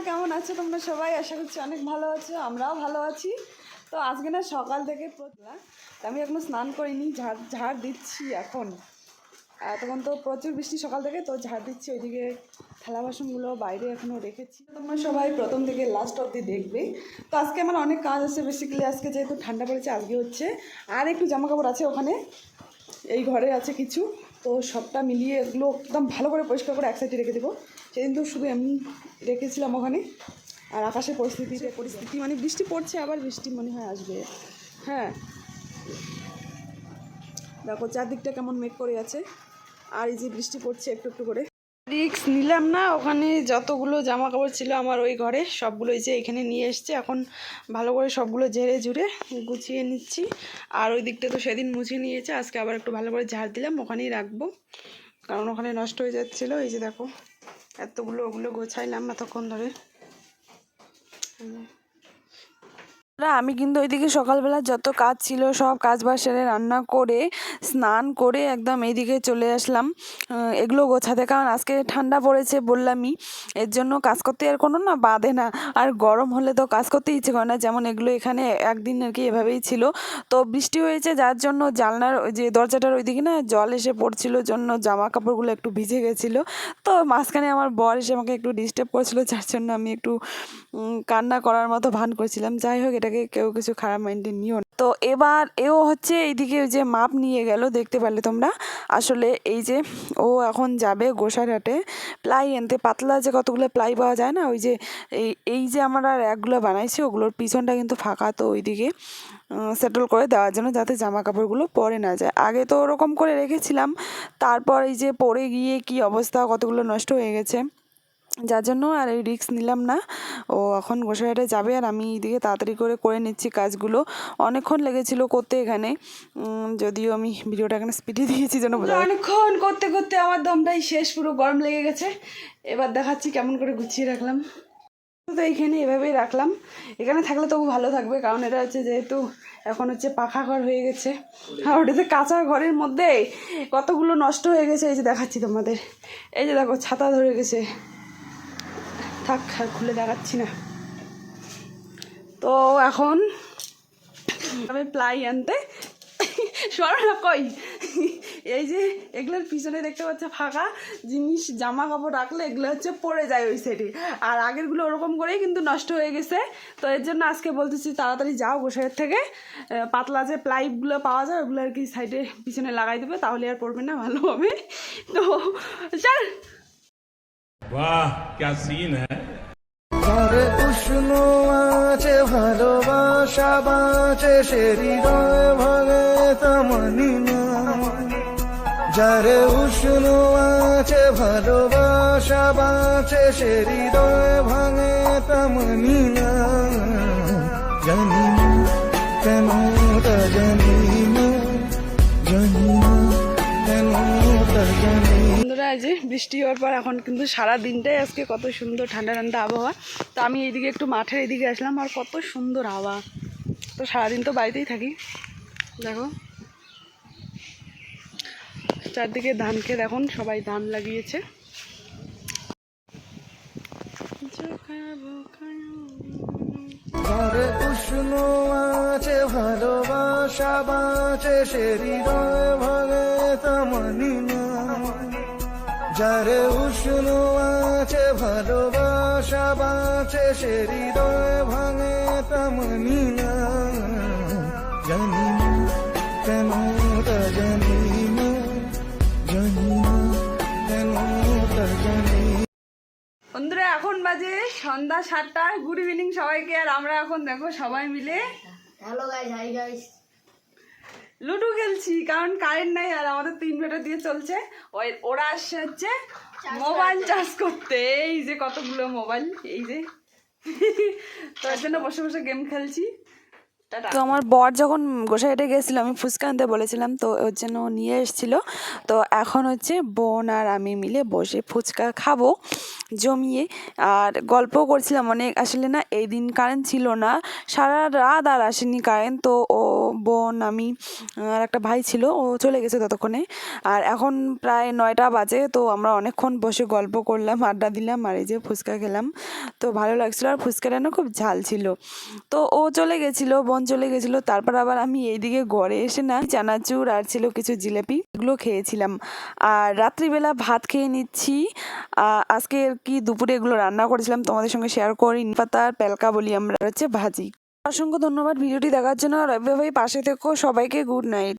কেমন আছো তোমরা সবাই? আশা করছি অনেক ভালো আছো, আমরাও ভালো আছি। তো আজকে না সকাল থেকে আমি এখনো স্নান করিনি, ঝাড় দিচ্ছি এখন। তখন তো প্রচুর বৃষ্টি সকাল থেকে, তো ঝাড় দিচ্ছি। ওইদিকে থালা বাসনগুলো বাইরে এখনও রেখেছি। তোমরা সবাই প্রথম থেকে লাস্ট অবধি দেখবে। তো আজকে আমার অনেক কাজ আছে, বেসিক্যালি আজকে যেহেতু ঠান্ডা পড়েছে আজকে হচ্ছে। আর একটু জামা কাপড় আছে ওখানে, এই ঘরে আছে কিছু, তো সবটা মিলিয়ে এগুলো একদম ভালো করে পরিষ্কার করে এক সাইডে রেখে দেবো। সেদিন তো শুধু এমনি রেখেছিলাম ওখানে। আর আকাশের পরিস্থিতি মানে বৃষ্টি পড়ছে, আবার বৃষ্টি মনে হয় আসবে। হ্যাঁ দেখো চারদিকটা কেমন মেঘ করে আছে, আর এই যে বৃষ্টি পড়ছে একটু একটু করে। রিক্স নিলাম না, ওখানে যতগুলো জামা কাপড় ছিল আমার ওই ঘরে সবগুলো এই যে এখানে নিয়ে এসছে। এখন ভালো করে সবগুলো ঝেড়ে ঝুড়ে গুছিয়ে নিচ্ছি। আর ওই দিকটা তো সেদিন মুছে নিয়েছে, আজকে আবার একটু ভালো করে ঝাড় দিলাম, ওখানেই রাখবো, কারণ ওখানে নষ্ট হয়ে যাচ্ছিলো। এই যে দেখো এতগুলো, ওগুলো গোছাইলাম এতক্ষণ ধরে। আমি কিন্তু ওইদিকে সকালবেলা যত কাজ ছিল সব কাজ বাজ সেরে রান্না করে স্নান করে একদম এইদিকে চলে আসলাম এগুলো গোছাতে, কারণ আজকে ঠান্ডা পড়েছে বললামই, এর জন্য কাজ করতে আর কোনো না বাধে না। আর গরম হলে তো কাজ করতে ইচ্ছে করে না, যেমন এগুলো এখানে একদিন আর কি এভাবেই ছিল। তো বৃষ্টি হয়েছে যার জন্য জানলার যে দরজাটার ওইদিকে না জল এসে পড়ছিল, জন্য জামা কাপড়গুলো একটু ভিজে গেছিলো। তো মাঝখানে আমার বর এসে আমাকে একটু ডিস্টার্ব করছিল, যার জন্য আমি একটু কান্না করার মতো ভান করছিলাম। যাই হোক, এটাকে কেউ কিছু খারাপ মাইন্ডে নিও না। তো এবার এও হচ্ছে এইদিকে যে মাপ নিয়ে গেল, দেখতে পারলে তোমরা। আসলে এই যে ও এখন যাবে গোসাইরহাটে প্লাই আনতে, পাতলা যে কতগুলো প্লাই পাওয়া যায় না, ওই যে এই যে আমরা র্যাকগুলো বানাইছি ওগুলোর পিছনটা কিন্তু ফাঁকা, তো ওইদিকে সেটেল করে দেওয়ার জন্য, যাতে জামা কাপড়গুলো পরে না যায়। আগে তো ওরকম করে রেখেছিলাম, তারপর এই যে পরে গিয়ে কি অবস্থা, কতগুলো নষ্ট হয়ে গেছে, যার জন্য আর এই রিস্ক নিলাম না। ও এখন গোসাইহাটে যাবে আর আমি এইদিকে তাড়াতাড়ি করে নিচ্ছি কাজগুলো। অনেকক্ষণ লেগেছিল করতে এখানে, যদিও আমি ভিডিওটা এখানে স্পিডে দিয়েছি যেন বোঝা। অনেকক্ষণ করতে করতে আমার দমটাই শেষ, পুরো গরম লেগে গেছে। এবার দেখাচ্ছি কেমন করে গুছিয়ে রাখলাম। তো এইখানে এভাবেই রাখলাম, এখানে থাকলে তবু ভালো থাকবে, কারণ এটা হচ্ছে যেহেতু এখন হচ্ছে পাখা ঘর হয়ে গেছে। আর ওটাতে কাঁচা ঘরের মধ্যে কতগুলো নষ্ট হয়ে গেছে, এই যে দেখাচ্ছি তোমাদের। এই যে দেখো ছাতা ধরে গেছে, থাক আর খুলে দেখাচ্ছি না। তো এখন আমি প্লাই আনতে সরা কই, এই যে এগুলোর পিছনে দেখতে পাচ্ছে ফাঁকা জিনিস, জামা কাপড় রাখলে এগুলো হচ্ছে পড়ে যায় ওই সাইডে। আর আগেরগুলো ওরকম করেই কিন্তু নষ্ট হয়ে গেছে। তো এর জন্য আজকে বলতেছি তাড়াতাড়ি যাও গোসাইয়ের থেকে পাতলা যে প্লাইগুলো পাওয়া যায় ওগুলো আর কি সাইডে পিছনে লাগাই দেবে, তাহলে আর পড়বে না, ভালো হবে। তো চল। वाह क्या सीन है। ঘরে উষ্ণ আছে ভালোবাসা বাঁচে সে হৃদয় ভাঙে তামানি না, যারে উষ্ণ আছে ভালোবাসা বাঁচে সে হৃদয় ভাঙে তামানি না, জানি না কেন তা জানি না, জানি না কেন তা জানি। বন্ধুরা, এই যে বৃষ্টি হওয়ার পর এখন কিন্তু সারা দিনটাই আজকে কত সুন্দর ঠান্ডা ঠান্ডা আবহাওয়া। তো আমি এইদিকে একটু মাঠের এদিকে আসলাম, আর কত সুন্দর হাওয়া। তো সারাদিন তো বাড়িতেই থাকি, দেখো চারদিকে ধান খেত, এখন সবাই ধান লাগিয়েছে। ঘরে উষ্ণ আছে ভালোবাসা বাঁচে সে হৃদয় ভাঙে তামানি না, যারে উষ্ণ আছে ভালোবাসা বাঁচে সে হৃদয় ভাঙে তামানি না, জানি না কেন তা জানি না, জানি না কেন তা জানি। বন্ধুরা, এখন বাজে সন্ধ্যা 7টা। গুড ইভিনিং সবাইকে। আর আমরা এখন দেখো সবাই মিলে hello guys, hi guys, ludo খেলছি, কারণ কারেন্ট নাই আর আমাদের 3 ইনভার্টার দিয়ে চলছে। ওরা আসছে হচ্ছে মোবাইল চার্জ করতে, এই যে কতগুলো মোবাইল, এই যে তো এর জন্য বসে বসে গেম খেলছি। তো আমার বর যখন গোসাইটে গেছিলো আমি ফুচকা আনতে বলেছিলাম, তো ওর জন্য ও নিয়ে এসেছিলো। তো এখন হচ্ছে বোন আর আমি মিলে বসে ফুচকা খাবো জমিয়ে, আর গল্পও করছিলাম অনেক। আসলে না এই দিন কারেন্ট ছিল না, সারা রাত আর আসেনি কারেন্ট। তো ও বোন আমি আর একটা ভাই ছিল, ও চলে গেছে ততক্ষণে। আর এখন প্রায় 9টা বাজে, তো আমরা অনেকক্ষণ বসে গল্প করলাম, আড্ডা দিলাম, আর এই যে ফুচকা খেলাম। তো ভালো লাগছিলো, আর ফুচকাটা না খুব ঝাল ছিল। তো ও চলে গেছিলো, বোন চলে গেছিলো, তারপর আবার আমি এইদিকে ঘরে এসে না চানাচুর আর ছিল কিছু জিলেপি, এগুলো খেয়েছিলাম। আর রাত্রিবেলা ভাত খেয়ে নিচ্ছি। আজকে কি দুপুরে এগুলো রান্না করেছিলাম তোমাদের সঙ্গে শেয়ার করি। নিম পাতার পেলকা বলি আমরা, হচ্ছে ভাজি। অসংখ্য ধন্যবাদ ভিডিওটি দেখার জন্য, আর এভাবেই পাশে থেকো। সবাইকে গুড নাইট।